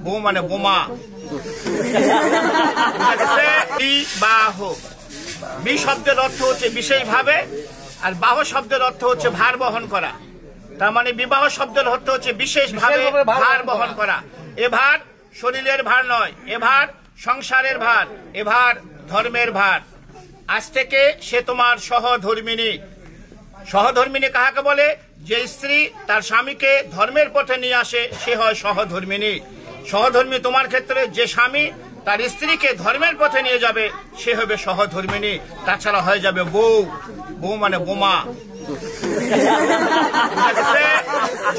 বউ মানে বোমা। বিবাহ, বি শব্দের অর্থ হচ্ছে বিশেষভাবে, আর বাহ শব্দের অর্থ হচ্ছে ভার বহন করা। তার মানে বিবাহ শব্দের অর্থ হচ্ছে বিশেষভাবে ভার বহন করা। এ ভার শরীরের ভার নয়, এ ভার সংসারের ভার, এ ভার ধর্মের ভার। আজ থেকে সে তোমার সহধর্মিনী। সহধর্মিনী কাহাকে বলে? যে স্ত্রী তার স্বামীকে ধর্মের পথে নিয়ে আসে সে হয় সহধর্মিনী। সহধর্মী তোমার ক্ষেত্রে যে স্বামী তার স্ত্রীকে ধর্মের পথে নিয়ে যাবে সে হবে সহধর্মিনী। তাছাড়া হয়ে যাবে বউ, বউ মানে বোমা।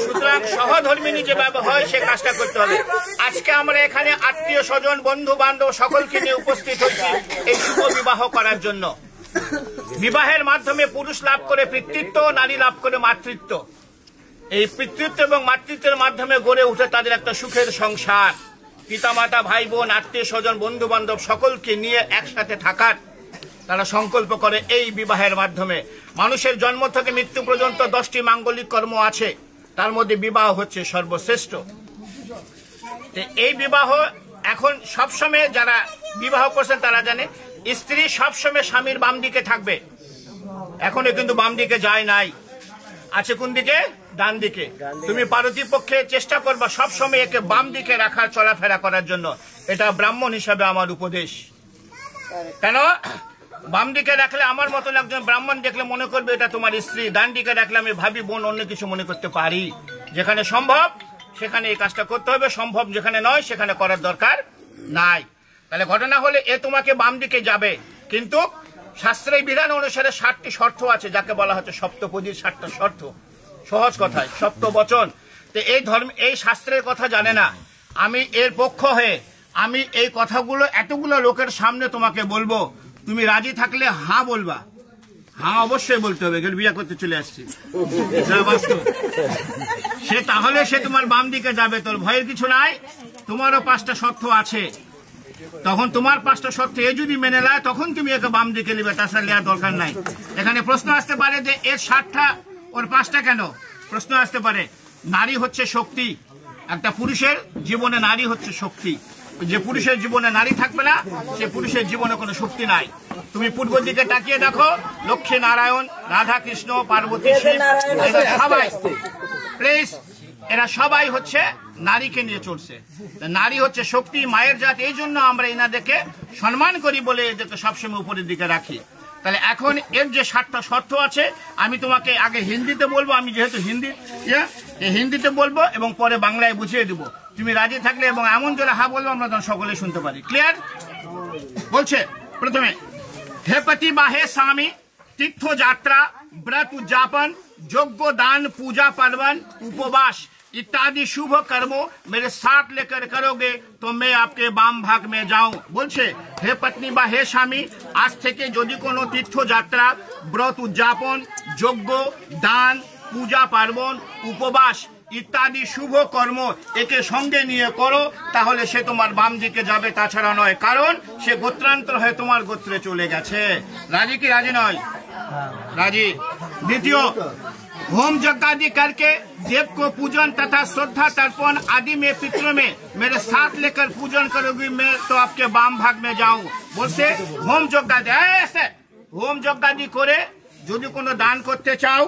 সুতরাং সহধর্মিনী যেভাবে হয় সে কাজটা করতে হবে। আজকে আমরা এখানে আত্মীয় স্বজন বন্ধু বান্ধব সকলকে নিয়ে উপস্থিত হচ্ছি এই শুভ বিবাহ করার জন্য। বিবাহের মাধ্যমে পুরুষ লাভ করে পিতৃত্ব, নারী লাভ করে মাতৃত্ব। এই পিতৃত্ব এবং মাতৃত্বের মাধ্যমে গড়ে উঠে তাদের একটা সুখের সংসার। পিতামাতা, ভাই বোন, আত্মীয় স্বজন, বন্ধু বান্ধব সকলকে নিয়ে একসাথে থাকার তারা সংকল্প করে এই বিবাহের মাধ্যমে। মানুষের জন্ম থেকে মৃত্যু পর্যন্ত 10টি মাঙ্গলিক কর্ম আছে, তার মধ্যে বিবাহ হচ্ছে সর্বশ্রেষ্ঠ। এই বিবাহ এখন সবসময় যারা বিবাহ করছেন তারা জানে স্ত্রী সবসময় স্বামীর বাম দিকে থাকবে। এখনো কিন্তু বাম দিকে যায় নাই, আছে কোন দিকে? ডান দিকে। তুমি পারতিপক্ষে চেষ্টা করবা সবসময় একে বাম দিকে রাখার, চলাফেরা করার জন্য। এটা ব্রাহ্মণ হিসাবে আমার উপদেশ। কেন? বাম দিকে রাখলে আমার মতন একজন ব্রাহ্মণ দেখলে মনে করবে এটা তোমার স্ত্রী। ডান দিকে রাখলে আমি ভাবি বোন, অন্য কিছু মনে করতে পারি। যেখানে সম্ভব সেখানে এই কাজটা করতে হবে, সম্ভব যেখানে নয় সেখানে করার দরকার নাই। তাহলে ঘটনা হলে এ তোমাকে বাম দিকে যাবে, কিন্তু শাস্ত্রের বিধান অনুসারে 7টি শর্ত আছে, যাকে বলা হচ্ছে সপ্তপদীর 7টা শর্ত। সহজ কথায় সপ্তবচন। তো এই ধর্ম, এই শাস্ত্রের কথা জানে না। আমি এর পক্ষ হয়ে আমি এই কথাগুলো এতগুলো লোকের সামনে তোমাকে বলবো। তুমি রাজি থাকলে হ্যাঁ বলবা। হ্যাঁ অবশ্যই বলতে হবে, বিয়ে করতে চলে আসছি সে, তাহলে সে তোমার বাম দিকে যাবে। তোর ভয়ের কিছু নাই, তোমারও 5টা শর্ত আছে। তখন তোমার 5টা শর্ত এ যদি মেনে নেয় তখন তুমি একে বাম দিকে নেবে, তাছাড়া নেওয়ার দরকার নাই। এখানে প্রশ্ন আসতে পারে যে এর 7টা ওর 5টা কেন? প্রশ্ন আসতে পারে। নারী হচ্ছে শক্তি। একটা পুরুষের জীবনে নারী হচ্ছে শক্তি। যে পুরুষের জীবনে নারী থাকবে না সে পুরুষের জীবনে কোনো শক্তি নাই। তুমি পূর্ব দিকে তাকিয়ে দেখো, লক্ষ্মী নারায়ণ, রাধা কৃষ্ণ, পার্বতী, শিব, সবাই প্লিজ এরা সবাই হচ্ছে নারীকে নিয়ে চলছে। নারী হচ্ছে শক্তি, মায়ের জাত। এই জন্য আমরা এনাদেরকে সম্মান করি বলে এদেরকে সবসময় উপরের দিকে রাখি। তাহলে এখন এর যে 7টা শর্ত আছে আমি তোমাকে আগে হিন্দিতে বলবো, আমি যেহেতু হিন্দিতে বলবো এবং পরে বাংলায় বুঝিয়ে দেবো। তুমি রাজি থাকলে এবং এমন জোরে হা বলবো আমরা তখন সকলে শুনতে পারি। ক্লিয়ার? বলছে প্রথমে, হে পতি বা হে স্বামী, তীর্থ যাত্রা, व्रत उद्यापन, यज्ञ दान, पूजा पार्वन, उपवास इत्यादि शुभ कर्मों मेरे साथ लेकर करोगे तो मैं आपके बाम भाग में जाऊं। बोलছে হে পত্নী বা হে স্বামী, আজ থেকে যদি কোনো তীর্থযাত্রা, ব্রত উদযাপন, যজ্ঞ দান, পূজা পার্বণ, উপবাস ইত্যাদি শুভ কর্ম একে সঙ্গে নিয়ে করো তাহলে সে তোমার বাম দিকে যাবে, তাছাড়া নয়। কারণ সে গোত্রান্তর হয়ে তোমার গোত্রে চলে গেছে। রাজি কি রাজি নয়? राजी। द्वितीय, होम यज्ञ आदि करके देव को पूजन तथा श्रद्धा तर्पण आदि में पितरों में मेरे साथ लेकर पूजन करोगी मैं तो आपके बाम भाग में जाऊं। बोलছে হোম যজ্ঞ আদি, হোম যজ্ঞ আদি করে যদি কোনো দান করতে চাও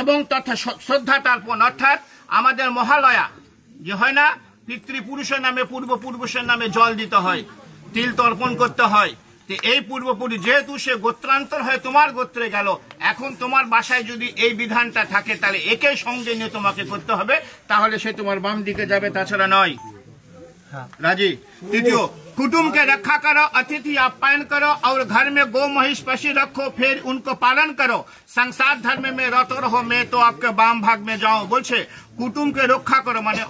এবং তথা শ্রদ্ধা তর্পণ অর্থাৎ আমাদের মহালয়া যে হয় না, পিতৃপুরুষের নামে পূর্বপুরুষের নামে জল দিতে হয়, তিল তর্পণ করতে হয়। এই পূর্বপুরুষ যেহেতু সে গোত্রান্তর হয়ে তোমার গোত্রে গেল, এখন তোমার বাসায় যদি এই বিধানটা থাকে তাহলে একে সঙ্গে নিয়ে তোমাকে করতে হবে, তাহলে সে তোমার বাম দিকে যাবে, তাছাড়া নয়। राजी। तृतीय, कुटुंब के रक्षा करो, अतिथि आप्यायन करो और घर में गौ महिष पशु रखो, फिर उनको पालन करो। संसार धर्म में रत रहो, मैं तो आपके बाम भाग में जाऊं। बोलছে কুটুমকে রক্ষা করো মানে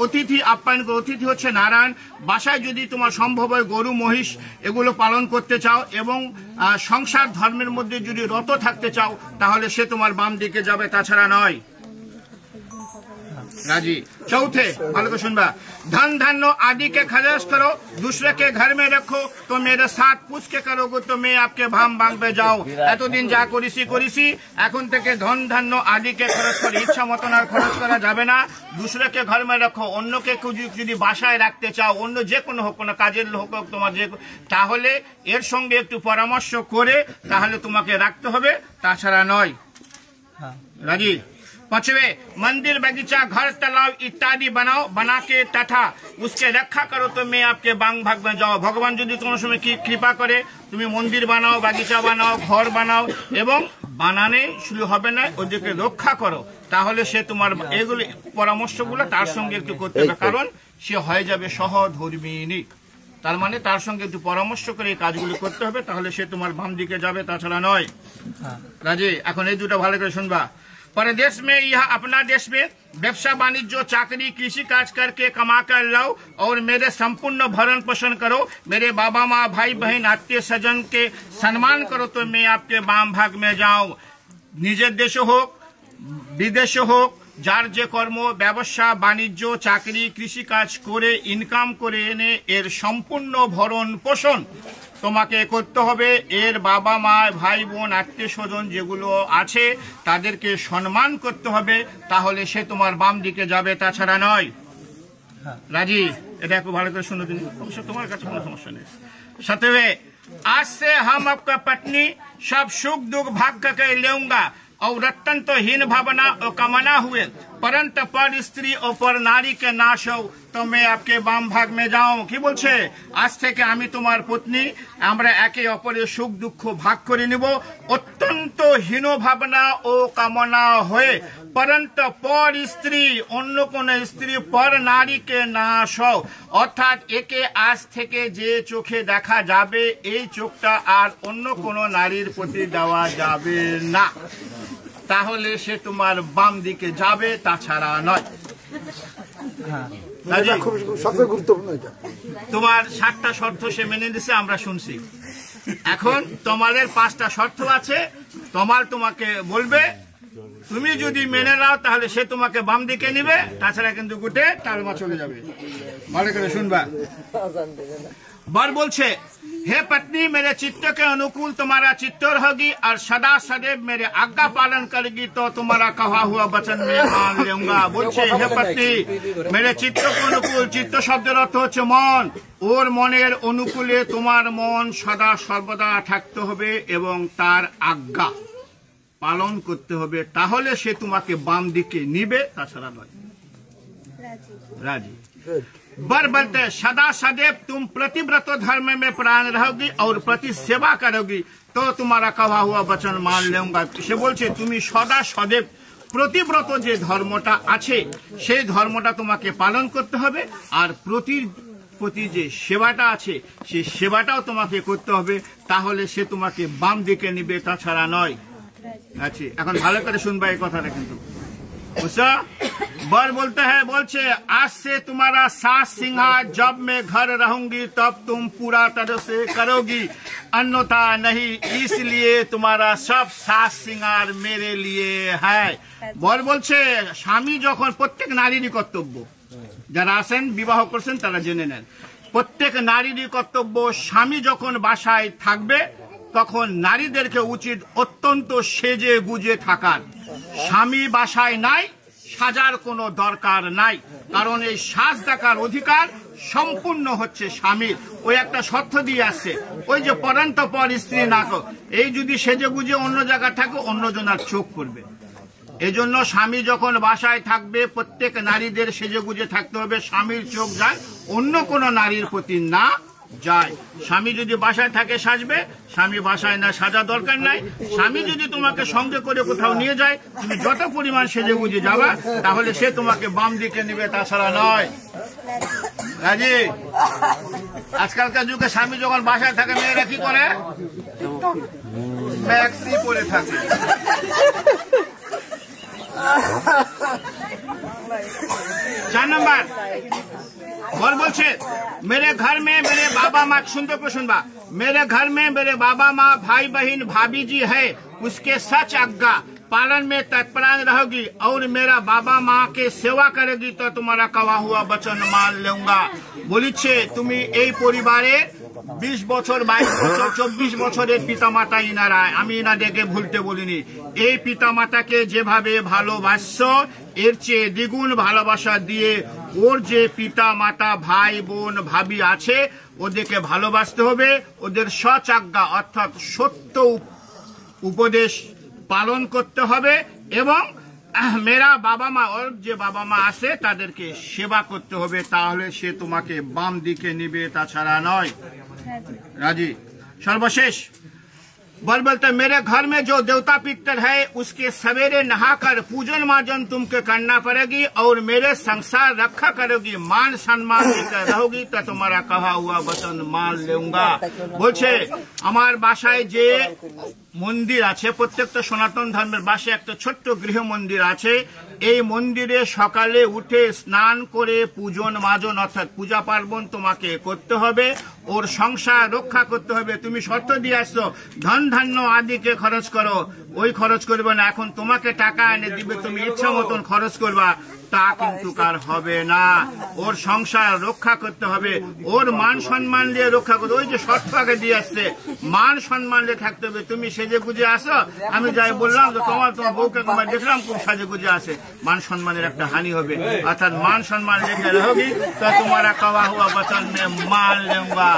অতিথি আপ্যায়ন করো। অতিথি হচ্ছে নারায়ণ। বাসায় যদি তোমার সম্ভব হয় গরু মহিষ এগুলো পালন করতে চাও এবং সংসার ধর্মের মধ্যে যদি রত থাকতে চাও তাহলে সে তোমার বাম দিকে যাবে, তাছাড়া নয়। राजी। चौथे ভালো করে শুনবা, धन धान्य आदि के खर्च करो, दूसरे के घर में रखो, तो मेरे साथ पूछ के करोगे तो मैं आपके भाम भांग पे जाओ। এতদিন যা করেছি এখন থেকে ধন ধান্য আদিকে খরচ করে ইচ্ছা মতন আর খরচ করা যাবে না। दूसरे के घर में रखो, অন্যকে যদি বাসায় রাখতে চাও, অন্য যে কোনো হোক, কোনো কাজের লোক হোক তোমার, যে তাহলে এর সঙ্গে একটু পরামর্শ করে তাহলে তোমাকে রাখতে হবে, তাছাড়া নয়। राजी। पांचवे, मंदिर बगीचा घर तालाब इत्यादि बनाओ, बना के तथा उसके रक्षा करो तो मैं आपके बांग भाग में जाओ। भगवान যদি তোমার সময় কি কৃপা করে তুমি মন্দির বানাও, বাগিচা বানাও, ঘর বানাও এবং বানানে শুরু হবে না, ওদেরকে রক্ষা করো, তাহলে সে তোমার এগুলো পরামর্শগুলো তার সঙ্গে একটু করতে হবে, কারণ সে হয়ে যাবে সহধর্মিনী। তার মানে তার সঙ্গে একটু পরামর্শ করে এই কাজগুলো করতে হবে, তাহলে সে তোমার বাম দিকে যাবে, তাছাড়া নয়। রাজি। এখন এই দুটো ভালো করে শুনবা। परदेश में यह अपना देश में व्यवसाय वाणिज्य चाकरी कृषि काज करके कमा कर लाओ और मेरे संपूर्ण भरण पोषण करो, मेरे बाबा माँ भाई बहन आत्मीय सज्जन के सम्मान करो तो मैं आपके बाम भाग में जाऊं। निजे देश হোক বিদেশ হোক, যার যে কর্ম ব্যবসা বাণিজ্য চাকরি কৃষি কাজ করে ইনকাম করে এনে এর সম্পূর্ণ ভরণ পোষণ তোমাকে করতে হবে। এর বাবা মা ভাই বোন আত্মীয় স্বজন যেগুলো আছে তাদেরকে সম্মান করতে হবে, তাহলে সে তোমার বাম দিকে যাবে, তাছাড়া নয়। রাজি। এটা একটু ভালো করে শুনে দিন, অবশ্য তোমার কাছে কোনো সমস্যা নেই। সাতवें, आज से हम आपका पत्नी सब सुख दुख भाग करके लेऊंगा और रत्न तो हीन भावना और कामना हुए, परंतु पर स्त्री और पर नारी के नाश हो तो मैं आपके बाम भाग में जाऊं। কি বলছে? আজ থেকে আমি তোমার পত্নী, আমরা একে অপরের সুখ দুঃখ ভাগ করে নিব, অত্যন্ত হীন ভাবনা ও কামনা হয়ে, परंतु पर स्त्री অন্য কোন স্ত্রী পর নারীকে নাশ হও, অর্থাৎ একে আজ থেকে যে চোখে দেখা যাবে এই চোখটা আর অন্য কোন নারীর প্রতি দেওয়া যাবে না, তাহলে সে তোমার বাম দিকে যাবে, তাছাড়া নয়। সবচেয়ে গুরুত্বপূর্ণ এটা। তোমার 7টা শর্ত সে মেনে দিছে, আমরা শুনছি। এখন তোমাদের 5টা শর্ত আছে, তোমাকে বলবে, তুমি যদি মেনে নাও তাহলে সে তোমাকে বাম দিকে নিবে, তাছাড়া কিন্তু গুটে তালমা চলে যাবে। ভালো করে শুনবা। बर बोलছে, हे पत्नी मेरे चित्त के अनुकूल तुम्हारा चित्त रहेगी और सदा सदैव मेरे आज्ञा पालन करेगी तो तुम्हारा कहा हुआ वचन मैं मान लूंगा। बोलছে, हे पत्नी मेरे चित्त के अनुकूल, चित्त শব্দের অর্থ হচ্ছে মন, ওর মনের অনুকূলে তোমার মন সদা সর্বদা থাকতে হবে এবং তার আজ্ঞা পালন করতে হবে, তাহলে সে তোমাকে বাম দিকে নিবে, তাছাড়া নয়। রাজি। बर बोलते, सदा सदैव तुम प्रतिव्रत धर्म में प्राण रहोगी और प्रति सेवा करोगी तो तुम्हारा कहा हुआ वचन मान लूंगा। সে বলছে তুমি সদা সदैव প্রতিব্রত যে ধর্মটা আছে সেই ধর্মটা তোমাকে পালন করতে হবে, আর প্রতি যে সেবাটা আছে সেই সেবাটাও তোমাকে করতে হবে, তাহলে সে তোমাকে বাম দিকে নিবে, তাছাড়া নয়। আচ্ছা, এখন ভালো করে শুনবা এই কথাটা কিন্তু। বুঝছো? बर बोलते हैं, बोलছে, आज से तुम्हारा सास सिंहार जब मैं घर रहूंगी तब तुम पूरा तरह से करोगी, अन्यथा नहीं, इसलिए तुम्हारा सब सास सिंगार मेरे लिए है। बर बोलছে, স্বামী যখন, প্রত্যেক নারীরই কর্তব্য, যারা আছেন বিবাহ করছেন তারা জেনে নেন, প্রত্যেক নারীরই কর্তব্য, স্বামী যখন বাসায় থাকবে তখন নারীদেরকে উচিত অত্যন্ত সেজে গুজে থাকার। স্বামী বাসায় নাই, সাজার কোনো দরকার নাই, কারণ এই সাজ দেখার অধিকার সম্পূর্ণ হচ্ছে স্বামীর। ওই একটা শর্ত দিয়ে আসছে, ওই যে পরন্ত পর স্ত্রী না, এই যদি সেজে গুজে অন্য জায়গায় থাকে অন্যজনের চোখ করবে। এজন্য স্বামী যখন বাসায় থাকবে প্রত্যেক নারীদের সেজে গুজে থাকতে হবে, স্বামীর চোখ যায় অন্য কোনো নারীর প্রতি না যায়। স্বামী যদি বাসায় থাকে সাজবে, স্বামী বাসায় না সাজা দরকার নাই। স্বামী যদি তোমাকে সঙ্গে করে কোথাও নিয়ে যায়, তুমি যত পরিমাণ সেজে গুজে যাবা তাহলে সে তোমাকে বাম দিকে নেবে, তাছাড়া নয়। রাজি। আজকালকার যুগে স্বামী যখন বাসায় থাকে মেয়েরা কি করে? ম্যাক্সি পরে থাকে। 4 नंबर और बोलছে, मेरे घर में मेरे बाबा माँ, सुनते को सुनबा, मेरे घर में मेरे बाबा माँ भाई बहन भाभी जी है, उसके सच आज्ञा पालन में तत्परायण रहोगी और मेरा बाबा माँ के सेवा करेगी तो तुम्हारा कहा हुआ वचन मान लूंगा। বলিছে তুমি এই পরিবারে 20 বছর 22 বছর 24 বছরের পিতামাতা ইনারা, আমি ইনাদেরকে ভুলতে বলিনি। এই পিতামাতাকে যেভাবে ভালোবাসছো এর চেয়ে দ্বিগুণ ভালোবাসা দিয়ে ওর যে পিতা মাতা ভাই বোন ভাবি আছে ওদেরকে ভালোবাসতে হবে, ওদের সৎআজ্ঞা অর্থাৎ সত্য উপদেশ পালন করতে হবে এবং মেরা বাবা মা ওর যে বাবা মা আছে তাদেরকে সেবা করতে হবে, তাহলে সে তোমাকে বাম দিকে নিবে, তাছাড়া নয়। রাজি। সর্বশেষ बोलते मेरे घर में जो देवता पितर है उसके सवेरे नहाकर पूजन मार्जन तुमको करना पड़ेगी और मेरे संसार रखा करोगी, मान सम्मान देकर रहोगी तो तुम्हारा कहा हुआ वचन मान लूंगा। বলছে আমার বাসায় যে মন্দির আছে, প্রত্যেকটা সনাতন ধর্মের বাসায় একটা ছোট্ট গৃহ মন্দির আছে, এই মন্দিরে সকালে উঠে স্নান করে পূজন মাজন অর্থাৎ পূজা পার্বণ তোমাকে করতে হবে, ওর সংসার রক্ষা করতে হবে। তুমি শর্ত দিয়ে আসছো ধন ধান্য আদিকে খরচ করো, ওই খরচ করবে না, এখন তোমাকে টাকা এনে দিবে, তুমি ইচ্ছা মতন খরচ করবা, তা কিন্তু কার হবে না। ওর সংসার রক্ষা করতে হবে, ওর মান সম্মান দিয়ে রক্ষা করতে, ওই যে শর্ত আগে দিয়ে আসছে মান সম্মান দিয়ে থাকতে হবে। তুমি সেজে গুজে আসো, আমি যাই বললাম যে তোমার বউকে তোমার দেখলাম খুব সাজে গুজে আসে, মান সম্মানের একটা হানি হবে। অর্থাৎ মান সম্মান রেখে রहोगी तो तुम्हारा कहा हुआ वचन में मान लूंगा।